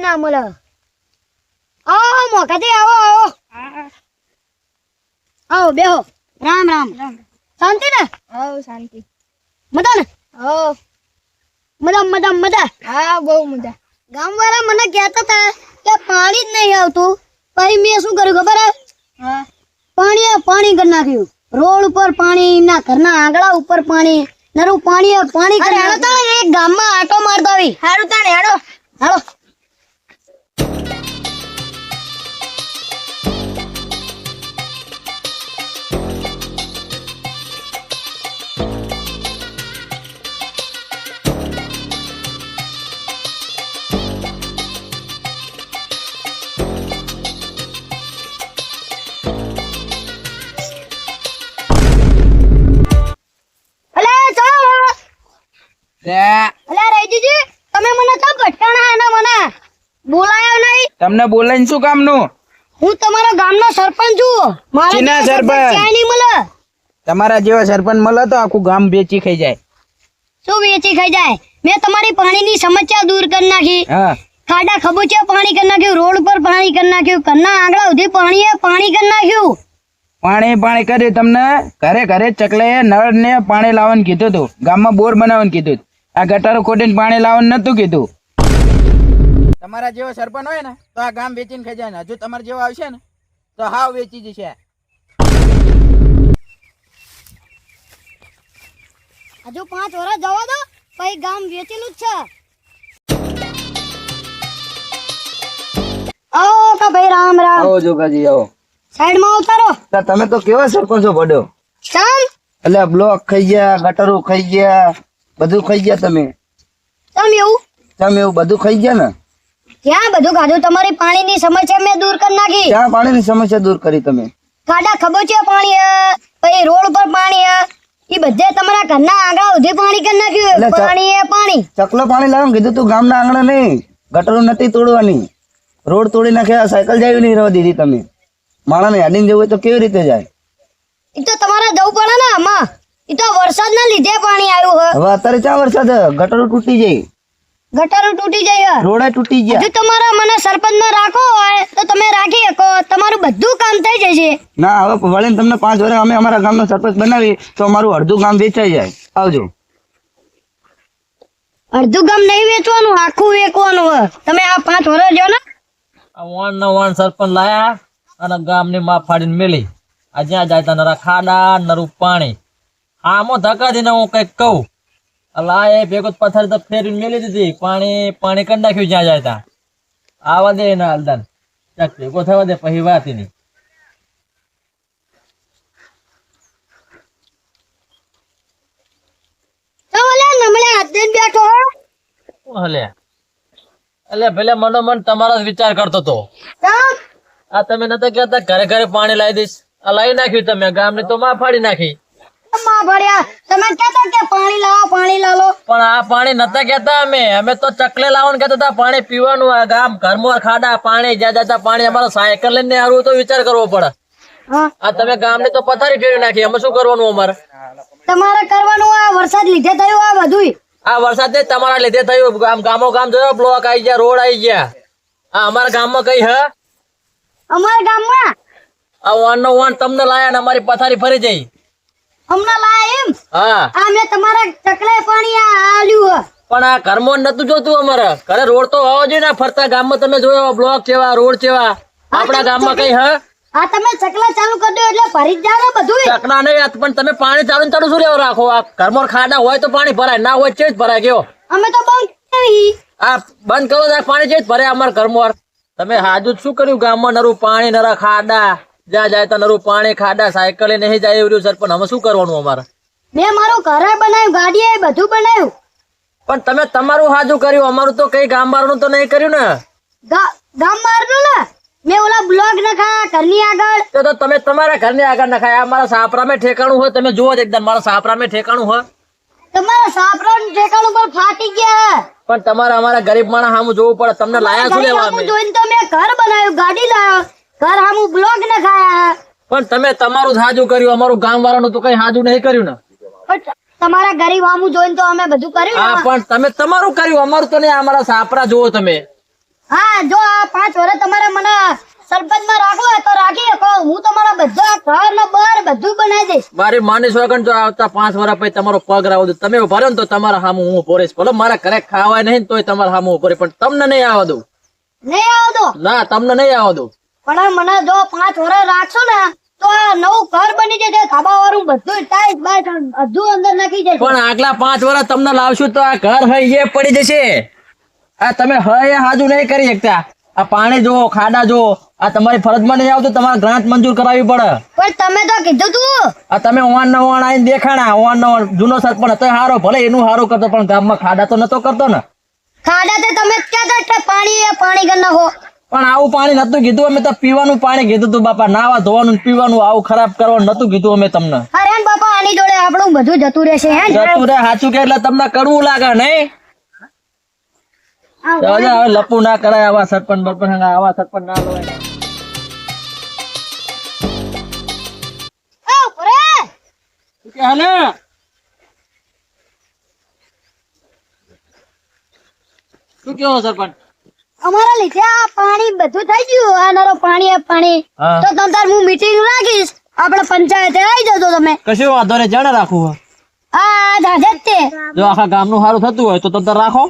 ના મળે. આવો મોકાથી આવો આવો આવો બેહો. રામ રામ. શાંતિ ને? હા શાંતિ. મજા ને? હા મજા. હા બહુ મજા. ગામ વાળા મને કહેતા હતા કે પાણી જ નહીં આવતું. પછી મેં શું કર્યું ખબર હે? હા પાણી કરી નાખ્યું. રોડ ઉપર પાણી, એમના ઘરના આંગળા ઉપર પાણી, નરું પાણી કરી નાખ્યું. એક ગામમાં આટો મારતો આવી. હારું તાણે હેડો. હાલો. તમે મને તો ભટકાણા અને મને બોલાયો નહીં. તમને બોલાઈને શું કામનું? હું તમારા ગામનો સરપંચ છું. ચીના સરપંચ? ક્યાંય નહીં મળે. તમારા જેવા સરપંચ મળે તો આખું ગામ વેચી ખાઈ જાય. શું વેચી ખાઈ જાય? મેં તમારી પાણીની સમસ્યા દૂર કરી નાખી. હા, ખાડા ખબૂચિયા પાણી કરી નાખ્યું, રોડ પર પાણી કરી નાખ્યું, ઘરના આંગળા સુધી પાણી કરી નાખ્યું. પાણી કર્યું. તમને ઘરે ઘરે ચકલે નળ ને પાણી લાવવાનું કીધું હતું. ગામમાં બોર બનાવવાનું કીધું હતું. આ ગટારો ખોટીને પાણી લાવવાનું નતું કીધું. તમારા જેવો સરપંચ હોય ને તો આ ગામ વેચીને ખાઈ જાય ને. હજુ તમારા જેવો આવશે ને તો હાવ વેચી જશે. હજુ 5 વર્ષ જવા દો, પછી ગામ વેચેલું જ છે. આવો કા ભાઈ. રામ રામ. આવો જોગાજી આવો. સાઈડમાં ઉતારો. તમે તો કેવા સરપંચો પડ્યો? ચાલ. એટલે બ્લોક ખાઈ ગયા, ગટરો ખાઈ ગયા, બધું ખાઈ ગયા તમે. તમે એવું બધું ખાઈ ગયા ને? ક્યાં બધું ખાધું? તમારી પાણીની સમસ્યા મેં દૂર કરી નાખી. ક્યાં પાણીની સમસ્યા દૂર કરી તમે? ખાડા ખબોચિયા પાણી હે, પછી રોડ પર પાણી હે, ઈ બધે તમારા ઘરના આંગળા સુધી પાણી કરી નાખ્યું. એટલે પાણી હે પાણી. ચકલો પાણી લાવવાનું કીધું તું. ગામના આંગણા નહીં, ગટરો નથી તોડવાની. રોડ તોડી નાખ્યા, સાયકલ જાય નહીં રહેવા દીધી તમે. માણસને હેડીને જવું હોય તો કેવી રીતે જાય? ઈ તો તમારે જવું પડે ને. આમાં ઈ તો વરસાદના લીધે પાણી આવ્યું હે. હવે અત્યારે ચા વરસાદ, ગટરો તૂટી જાય, ગટરો તૂટી જાય હે. રોડા તૂટી ગયા. જો તમારા મને સરપંચમાં રાખો હોય તો તમે રાખી શકો. તમારું બધું કામ થઈ જશે. ના, હવે વળીને તમને 5 વર્ષ અમે અમારા ગામનો સરપંચ બનાવી તો અમારું અડધું ગામ વેચાઈ જાય. આવજો. અડધું ગામ નહીં વેચવાનું, આખું વેચવાનું હે. તમે આ 5 વર્ષ જો ને. વાણ સરપંચ લાયા અને ગામની માં ફાડીને મેલી. આ જ્યાં જાય ત્યાં નરા ખાડા, નરું પાણી. આમાં ધક્કા દઈને હું કઈક કહું, લાય ભેગો પથ્થર તો ફેરીને મેલી દીધી. પાણી કરી નાખ્યું જ્યાં જાય ત્યાં. આવા દે ના હલદાન ચાક ભેગો થવા દે, પછી વાત નહીં. બેઠો હલે એટલે ભલે મનોમન તમારો જ વિચાર કરતો હતો. આ તમે નતા કહેતા ઘરે ઘરે પાણી લાવી દઈશ. આ લાવી નાખ્યું તમે. ગામની તો માં ફાડી નાખી. તમે કહેતા કે પાણી લાવો. પણ આ પાણી નતા કહેતા. અમે તો ચકલે લાવવાનું કહેતા હતા. પાણી પીવાનું. આ ગામ ઘરમાં ખાડા પાણી, જ્યાં જતા પાણી. અમારો સાયકલ લઈને આવવું તો વિચાર કરવો પડે. આ તમે ગામની તો પથારી ફેરવી નાખી. અમે શું કરવાનું? અમારે તમારે કરવાનું. આ વરસાદ લીધે થયું આ બધું. આ વરસાદ તમારા લીધે થયું. ગામ જોયો, બ્લોક આવી ગયા, રોડ આવી ગયા. આ અમારા ગામમાં કઈ હે? અમારા ગામમાં આ વાન નો વાન તમને લાયા ને અમારી પથારી ફરી જઈ. હમણાં લાયા એમ? હા. આ મેં તમારા ચકલે પાણી આલ્યું હે. પણ આ ઘરમાં નતું જોતું. અમારે ઘરે રોડ તો હોવો જોઈએ ને. ફરતા ગામમાં તમે જોયો બ્લોક કેવા, રોડ કેવા. આપણા ગામમાં કઈ હે? આ તમે ચકલા ચાલુ કરી દો એટલે ભરી જ જાવ બધું. ચકલા નહીં, પણ તમે પાણી ચાલુ શું લેવા રાખો? આ ઘરમાં ખાડા હોય તો પાણી ભરાય, ના હોય ચેજ ભરાય. કેવો અમે તો બંધ કરી. આ બંધ કરો તો પાણી ચેજ ભરાય અમારા ઘરમાં. તમે હાજુ શું કર્યું? ગામમાં નરું પાણી, નરા ખાડા, જ્યાં જાય તો નરું પાણી, ખાડા, સાયકલ નહીં જાય એવું સરપંચ. અમે શું કરવાનું? અમારે મેં મારું ઘર બનાવ્યું, ગાડી બધું બનાવ્યું. પણ તમે તમારું હાજુ કર્યું. અમારું તો કઈ ગામ વાળાનું તો નહીં કર્યું ને. ગામ મારનું ને મેં ઓલા બ્લોક નખાયા ઘરની આગળ. તો તમે તમારા ઘરની આગળ નખાયા. અમારા સાપરામાં ઠેકાણું હોય તમે જુઓ જ એકદમ. મારા સાપરામાં ઠેકાણું હોય. તમારા સાપરાનું ઠેકાણું પર ફાટી ગયા. પણ તમારે અમારા ગરીબ માણસ સામું જોવું પડે. તમને લાયા શું લેવા? અમે જોઈને તો મેં ઘર બનાવ્યું, ગાડી લાવ્યો, ઘર સામું બ્લોક નખાયા. પણ તમે તમારું જ હાજુ કર્યું. અમારું ગામ વાળાનું તો કઈ હાજુ નહીં કર્યું ને. પણ તમારા ગરીબ સામું જોઈને તો અમે બધું કર્યું. હા, પણ તમે તમારું કર્યું, અમારું તો નહીં. અમારા સાપરા જુઓ તમે. હા જો આ 5 વર્ષ તમારે મને સરપંચમાં રાખવો હોય તો રાખી શકો. હું તમારા બધા ઘર ને બહાર બધું બનાવી દઈશ. મારી માની સોગન જો આવતા 5 વર્ષ પછી તમારો પગ રાવ દઉં. તમે ઉભા રહો ને તો તમારા સામું હું ઉભો રહીશ. ભલે મારા ઘરે ખાવાય નહીં તોય તમારા સામું ઉભો રહે, પણ તમને નહીં આવવા દઉં. નહીં આવો તો ના, તમને નહીં આવવા દઉં. પણ મને જો 5 વર્ષ રાખશો ને તો આ નવું ઘર બની જશે. ધાબા વાળું બધું ટાઈટ બાઈટ બધું અંદર નાખી જશે. પણ આગલા 5 વર્ષ તમને લાવશું તો આ ઘર હોય એ પડી જશે. આ તમે હોય એ હાજુ નહીં કરી શકતા. આ પાણી જુઓ, ખાડા જુઓ. આ તમારી ફરજમાં નહીં આવતું, તમારે ગ્રાન્ટ મંજૂર કરાવવી પડે. પણ તમે તો કીધું તું. આ તમે ઓવાન ને ઓવાન આવીને દેખાણા. ઓવાન ને ઓવાન જૂનો સરપંચ હતો એ હારો, ભલે એનું હારું કરતો, પણ ગામમાં ખાડા તો નતો કરતો ને. ખાડા તે તમે જ કહેતા કે પાણી કરી નાખો. પણ આવું પાણી નતું કીધું અમે તો. પીવાનું પાણી કીધું તું બાપા. નાવા ધોવાનું ને પીવાનું આવું ખરાબ કરવાનું નતું કીધું અમે તમને. અરે ને બાપા આની જોડે આપણું બધું જતું રહેશે. હે જતું રે સાચું કે એટલે તમને કડવું લાગે નહીં? હવે લપુ ના કરાય. આવા સરપંચ બરપંચ આવા સરપંચ ના લેવાય. શું કે હાલે? શું કેવો સરપંચ? અમારા લીધે આ પાણી બધું થઈ ગયું. આ નરો પાણી હા. તો તમ તાર હું મીટિંગ રાખીશ. આપણે પંચાયતે આવી જજો તમે. કશું વાંધો નહીં, જાણે રાખવું. આ દાદા જ તે. જો આખા ગામનું સારું થતું હોય તો તમે રાખો.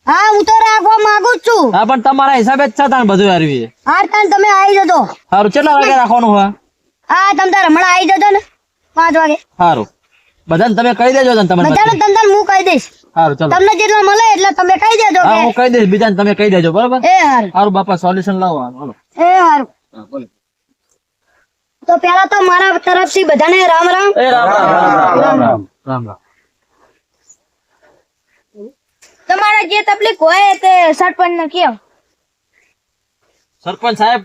હા હું તો રાખવા માંગુ જ છું. હા, પણ તમારા હિસાબે જ છે તાણ બધું હારવી. હાર તાન તમે આવી જજો. સારું, કેટલા વાગે રાખવાનું હોય? હા તમ તાર હમણાં આવી જજો ને 5 વાગે. સારું, બધાને તમે કહી દેજો ને. તમે બધાને તમ તાર હું કહી દઈશ. સારું, ચલો. તમને જેટલા મળે એટલે તમે કહી દેજો હા, કે હું કહી દઈશ, બીજાને તમે કહી દેજો. બરોબર? એ હારું. સારું બાપા, સોલ્યુશન લાવો. હાલો. એ હારું. હા, બોલો. તો પેલા તો મારા તરફથી બધાને રામ રામ. એ રામ રામ રામ રામ રામ રામ. તમારે જે તકલીફ હોય તે સરપંચ ને કહો. સરપંચ સાહેબ,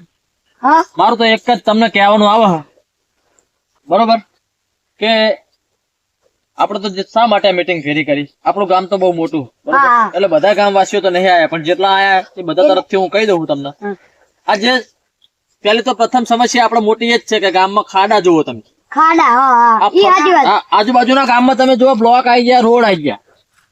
હા મારું તો એક જ તમને કહેવાનું આવે છે. બરોબર કે આપણે તો શા માટે મીટિંગ ફેરી કરી? આપણું ગામ તો બહુ મોટું, બરોબર? હા. એટલે બધા ગામવાસીઓ તો નહીં આયા, પણ જેટલા આયા એ બધા તરફથી હું કહી દઉં તમને. આજે પેલી તો પ્રથમ સમસ્યા આપણે મોટી એ જ છે કે ગામમાં ખાડા જુઓ તમે. ખાડા. હા હા ઈ સાચી વાત. આ આજુબાજુના ગામમાં તમે જુઓ, બ્લોક આવી ગયા, રોડ આવી ગયા,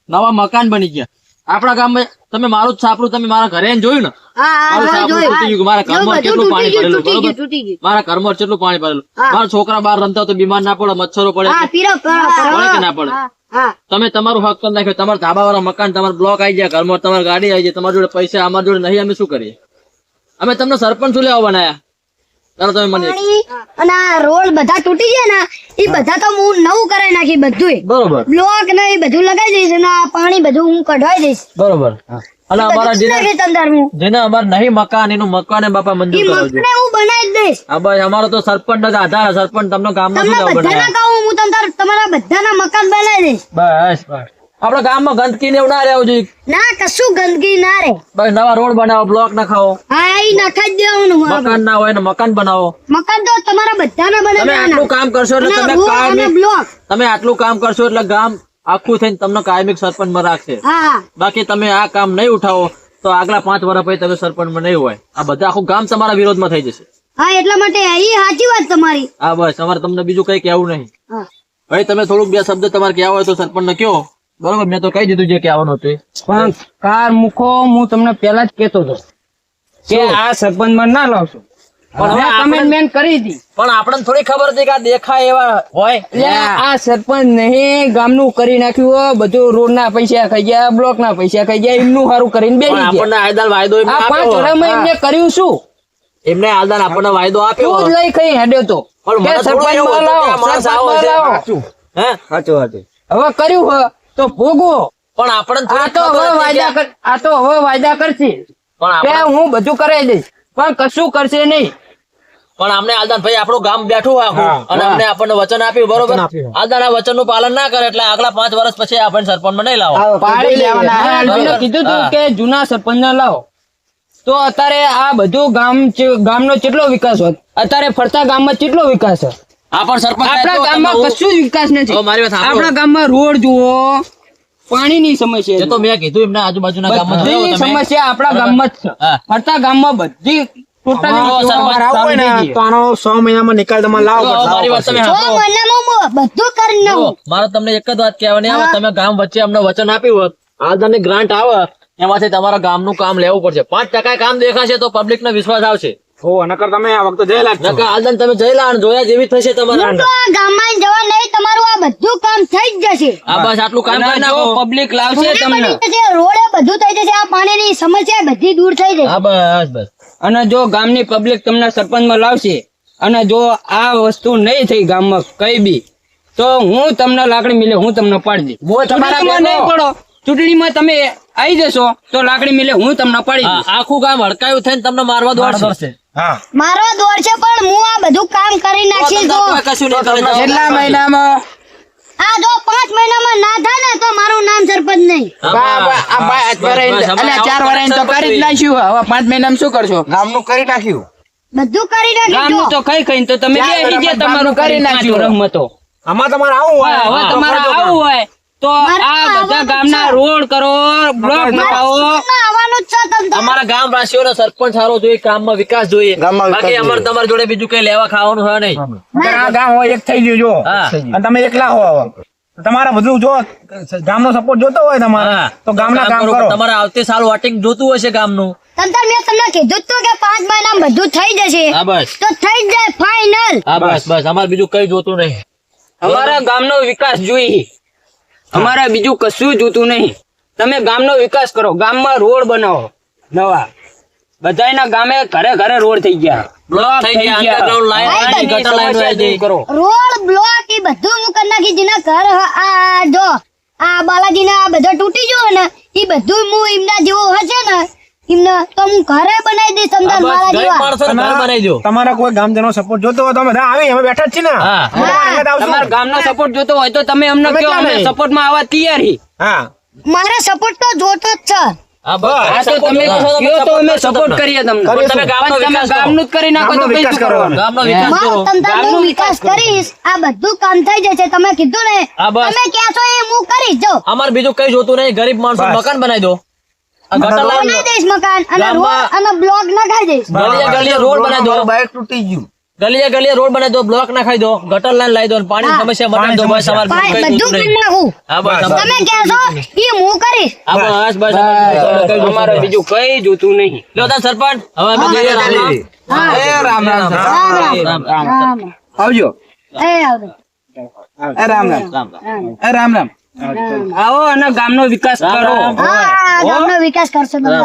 નવા મકાન બની ગયા. આપણા ગામમાં તમે મારું જ છાપરું તમે મારા ઘરે આવીને જોયું ને? હા મારું હા છાપરું જોયું. તૂટી ગયું, મારા ઘરમાં કેટલું પાણી ભરેલું, બરોબર? તૂટી ગયું. મારા ઘરમાં કેટલું પાણી ભરેલું. હા. મારા છોકરા બહાર રમતા તો બીમાર ના પડે, મચ્છરો પડે. હા પીરો પીરો પડે કે ના પડે? હા તમે તમારું હક કરી નાખ્યો. તમારા ધાબા વાળા મકાન, તમારા બ્લોક આવી ગયા, ઘરમાં તમારી ગાડી આવી જાય, તમારી જોડે પૈસા અમારી જોડે નહીં, અમે શું કરીએ? અમે તમને સરપંચ લેવા બનાયા. ચાલો તમે મને પાણી અને આ રોડ બધા તૂટી ગયા ને ઈ બધા તો હું નવું કરાવી નાખી બધું. બરોબર બ્લોક ને ઈ બધું લગાવી દઈશ અને આ પાણી બધું હું કઢવાઈ દઈશ. બરોબર. અને અમારા જેને નાખી તંદાર હું જેને અમારે નહીં મકાન, એનું મકાન બાપા મંજૂર ઈ કરાવજો. મકાને હું બનાવી જ દઈશ. હા ભાઈ, અમારો તો સરપંચ જ આધાર. સરપંચ તમને ગામમાં શું તમને લેવા બધાના બનાવ્યા? કહું હું તંદાર તમારા બધાના મકાન બનાવી દઈશ. બસ બસ. આપણા ગામમાં ગંદકી ને એવું ના રહેવું જોઈએ. ના કશું ગંદકી ના રે. બસ નવા રોડ બનાવો, બ્લોક નખાવો. હા ઈ નખાઈ જ દેવાનું. મકાન ના હોય ને મકાન બનાવો. મકાન તો તમારા બધાના તમે આટલું બનાવવાના. કામ કરશો એટલે અને તમે રોડ અને કાયમી બ્લોક. તમે આટલું કામ કરશો એટલે ગામ આખું થઈને તમને કાયમી સરપંચમાં રાખશે. હા બાકી તમે આ કામ નહીં ઉઠાવો તો આગલા 5 વર્ષ પછી તમે સરપંચમાં નહીં હોય. આ બધા આખું ગામ તમારા વિરોધમાં થઈ જશે. હા એટલા માટે ઈ સાચી વાત તમારી. હા બસ, અમારે તમને બીજું કઈ કહેવું નહીં. હા ભાઈ તમે થોડુંક 2 શબ્દ તમારે કહેવા હોય તો સરપંચ ને કહો. બરોબર, મેં તો કહી દીધું જે કહેવાનું હતું એ. પણ કાર મૂકો, હું તમને પેલા જ કેતો હતો કે આ સરપંચમાં ના લાવશો. પણ હવે તમે આપણે- મેન કરી હતી. પણ આપણને થોડી ખબર હતી કે આ દેખાય એવા હોય. એટલે આ સરપંચ નહીં ગામનું કરી નાખ્યું હો. બધું રોડ ના પૈસા ખાઈ ગયા, બ્લોક ના પૈસા ખાઈ ગયા, એમનું સારું કરીને પણ બેસી ગયા. આપણને આયદાર વાયદો એમને આ 5 આપ્યો. વર્ષમાં એમને કર્યું શું? એમને આયદાર આપણને વાયદો આપ્યો. તું જ લઈ ખાઈ હેડ્યો તો પણ મને કે થોડું એવું સરપંચમાં હતું કે લાવો, આ માણસ આવો સરપંચમાં છે. લાવો. હે? હવે કર્યું હો તો ભોગવો. પણ આપણને આ થોડી તો ખબર હવે હતી કે- વાયદા આ તો હવે વાયદા કરશે પણ કે આપણે- હું બધું કરાવી દઈશ, પણ કશું કરશે નહીં. પણ અમને આલદાન ભાઈ આપણું ગામ બેઠું આખું અને અમને આપણને વચન આપ્યું, બરોબર? આલદાન આ વચન નું પાલન ના કરે એટલે આગલા 5 વર્ષ પછી આપણને સરપંચમાં નહીં લાવો. પાડી લેવાના. હા, આલબીને બરોબર. કીધું તું હા. કે જૂના સરપંચ લાવો તો અત્યારે આ બધું ગામનો કેટલો વિકાસ હોત. અત્યારે ફરતા ગામમાં કેટલો વિકાસ છે. આ પણ સરપંચ સાહેબ આપણા તો ગામમાં તમને હું- કશું જ વિકાસ નથી. હવે મારી વાત સાંભળો. આપણા ગામમાં રોડ જુઓ, પાણીની સમસ્યા એ તો મેં કીધું એમને આજુબાજુના ગામમાં બધી જોયો તમે. સમસ્યા આપણા ગામમાં જ છે. હા. ફરતા ગામમાં બધી ટોટલી જો સરપંચ ચાલુ થઈ ગઈ. તો આનો 6 મહિનામાં નિકાલ તમારે લાવવો જો, પડશે. મારી વાત તમે 6 સાંભળો. મહિનામાં હું બધું કરી જો, નાખું. મારે તમને એક જ વાત કહેવાની આવે, તમે ગામ વચ્ચે અમને વચન આપ્યું હોત, આલદાની ગ્રાન્ટ આવે એમાંથી તમારા ગામનું કામ લેવું પડશે 5% કામ દેખાશે તો પબ્લિક ને વિશ્વાસ આવશે ઓ નકર તમે આ વખતે જયેલા જ છો. નકર આલદન તમે જઈલા અને જોયા જેવી થશે તમારા હું તો આ ગામમાં જવા નહીં, તમારું આ બધું કામ થઈ જ જશે. આ બસ આટલું કામ કરી અને નાખો જો પબ્લિક લાવશે રોડે તમને બની જશે, રોડે બધું થઈ જશે, આ પાણીની સમસ્યા બધી દૂર થઈ જશે. હા બસ બસ અને જો ગામની પબ્લિક તમને સરપંચમાં લાવશે અને જો આ વસ્તુ નહીં થઈ ગામમાં કઈ બી તો હું તમને લાકડી મિલે હું તમને પાડી દઈશ. હું તમારા ચૂંટણીમાં નહીં બેનો. પડો, ચૂંટણીમાં તમે આવી જશો તો લાકડી મિલે હું તમને પાડી દઈશ. આખું ગામ હડકાયું થઈને તમને મારવા દોડશે હા મારો દોર છે પણ હું આ બધું કામ કરી નાખીશ. જો કોઈ કશું નહીં કરે. કેટલા મહિનામાં આ જો 5 મહિનામાં ના થાય ને તો મારું નામ સરપંચ નહીં. આ બાય બસ, અલ્યા 4 વર્ષ તો કરી જ નાખ્યું, હવે 5 મહિનામાં શું કરશો? ગામનું કરી નાખ્યું. બધું કરી નાખીશ. ગામનું તો કઈ કઈ તો તમે બેસી ગયા, તમારું કરી નાખ્યું રમતો. આમાં તમારે આવું હોય હવે તમારે આવું હોય તો આ બધા ગામના રોડ કરો, બ્લોક બનાવો. ના, આવવાનું જ છે તમ તાર. અમારા ગામ વાસીઓનો સરપંચ સારો જોઈએ, ગામમાં વિકાસ જોઈએ. ગામમાં વિકાસ બાકી અમારે તમારી જોડે બીજું કઈ લેવા ખાવાનું હોય નહીં. નકર આ ગામ હોય એક થઈ ગયું જો હા. અને તમે એકલા હો તમારા બધું જો ગામનો સપોર્ટ જોતો હોય તમારે હા. તો ગામના કામ કરો. તમારે આવતી સાલ વોટિંગ જોતું હશે ગામનું. તમ તાર મેં તમને કીધું જ તું કે 5 મહિનામાં બધું થઈ જશે. હા બસ તો થઈ જ જાય ફાઇનલ. હા બસ બસ અમારે બીજું કઈ જોતું નહીં. અમારા ગામનો વિકાસ જોઈએ, અમારે બીજું કશું જોતું નહીં. તમે ગામનો વિકાસ કરો, ગામમાં રોડ બનાવો નવા. બધાયના ગામે ઘરે ઘરે રોડ થઈ ગયા, બ્લોક થઈ ગયા, underground line આવી, ગટર line આવી ગઈ. કરો. રોડ બ્લોક એ બધું હું કરી નાખી. જેના ઘર આ જો આ બાલાજીના આ બધો તૂટી ગયો ને એ બધું હું એમના જેવો હશે ને એમને તો હું ઘરે બનાવી દઈશ. તમ તાર હા, બસ મારા ગરીબ જેવા. માણસોને ઘર બનાવી દો. તમારા કોઈ ગામજનો સપોર્ટ જોતો હોય તો અમે બધા આવી અમે બેઠા જ છીએ ને હા. અમે તમારા અંગત આવશું. તમારા ગામનો સપોર્ટ જોતો હોય તો તમે અમને તમે કહો, ક્યાં અમે નહીં? સપોર્ટમાં આવવા તૈયાર છીએ. હા મારા સપોર્ટ તો જોતો જ છે. હા, બસ. હા, તો તમે કહો તો અમે સપોર્ટ કરીએ તમને. કરીશું. તમે ગામનો વિકાસ ગામનું જ કરી નાખો તો ગામનો પછી વિકાસ શું કરવાનું? ગામનો વિકાસ માં કરો. તમ તાર ગામનો હું વિકાસ વિકાસ કરીશ. આ બધું કામ થઈ જશે. તમે કીધું ને હા, બસ. તમે કહેશો એ હું કરીશ. જો અમારે બીજું કઈ જોતું નહીં. ગરીબ માણસો બસ. મકાન બનાવી દો. આ ગટર line બનાવી દઈશ મકાન અને ગામમાં- રોડ અને બ્લોક નખાઈ દઈશ. ગલીએ ગલીએ રોડ બનાવી દો. બાઈક તૂટી ગયું. ગલીએ ગલીએ રોડ બનાવી દો, બ્લોક નાખાઈ દો, ગટર લાઈન લાવી દો અને પાણીની હા. સમસ્યા મટાડી દો. બસ અમારે બીજું કઈ બધું જોતું કરી નહીં. નાખું. હા, બસ બસ. અમારે તમે કહેશો એ હું કરીશ. હા, બસ બસ અમારે કઈ જોતું અમારે નહીં. બીજું કઈ જોતું નહીં. લ્યો તાર સરપંચ હવે અમે જઈએ રામ રામ. હા. એ રામ રામ રામ રામ. રામ. રામ. આવજો. એ આવજો. એ રામ રામ. રામ રામ. એ રામ રામ. આવો અને ગામનો વિકાસ કરો. રામ. હા ગામનો વિકાસ કરશો તમે.